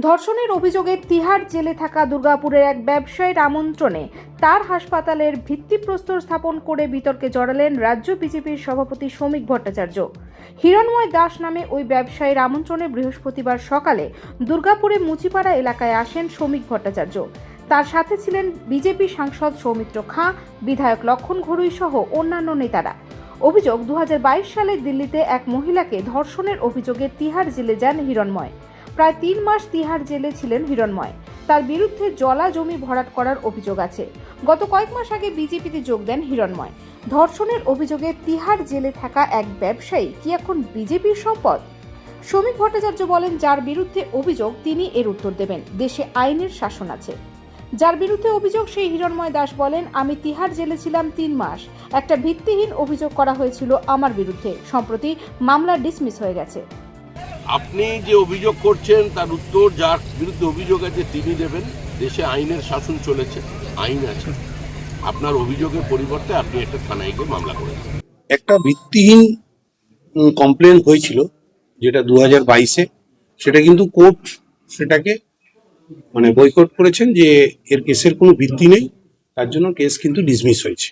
ধর্ষণের অভিযোগে তিহার জেলে থাকা দুর্গাপুরের এক ব্যবসায়ীর আমন্ত্রণে তার হাসপাতালের ভিত্তিপ্রস্তর স্থাপন করে বিতর্কে জড়ালেন রাজ্য বিজেপির সভাপতি শ্রমিক ভট্টাচার্য। হিরণময় দাস নামে ওই ব্যবসায়ীর আমন্ত্রণে বৃহস্পতিবার সকালে দুর্গাপুরে মুচিপাড়া এলাকায় আসেন শ্রমিক ভট্টাচার্য। তার সাথে ছিলেন বিজেপি সাংসদ সৌমিত্র খাঁ, বিধায়ক লক্ষণ ঘড়ুই সহ অন্যান্য নেতারা। অভিযোগ, 2022 সালে দিল্লিতে এক মহিলাকে ধর্ষণের অভিযোগে তিহার জেলে যান হিরণময়। প্রায় 3 মাস তিহার জেলে ছিলেন হিরণময়। তার বিরুদ্ধে জলা জমি ভরাট করার অভিযোগ আছে। গত কয়েক মাস আগে বিজেপিতে যোগ দেন হিরণময়। ধর্ষণের অভিযোগে তিহার জেলে থাকা এক ব্যবসায়ী কি এখন বিজেপির সম্পদ? শ্রমিক ভট্টাচার্য বলেন, যার বিরুদ্ধে অভিযোগ তিনি এর উত্তর দেবেন। দেশে আইনের শাসন আছে। যার বিরুদ্ধে অভিযোগ সেই হিরণময় দাস বলেন, আমি তিহার জেলে ছিলাম 3 মাস। একটা ভিত্তিহীন অভিযোগ করা হয়েছিল আমার বিরুদ্ধে। সম্প্রতি মামলা ডিসমিস হয়ে গেছে। আপনি যে অভিযোগ করছেন তার উত্তর যার বিরুদ্ধে অভিযোগ আছে তিনি দেবেন। দেশে আইনের শাসন চলেছে, আইন আছে। আপনার অভিযোগের পরিবর্তে আপনি একটা থানায় গিয়ে মামলা করেছেন। একটা ভিত্তিহীন কমপ্লেন হয়েছিল যেটা 2022-এ, সেটা কিন্তু কোর্ট সেটাকে বয়কট করেছেন যে এর কেসের কোনো ভিত্তি নেই, তার জন্য কেস কিন্তু ডিসমিস হয়েছে।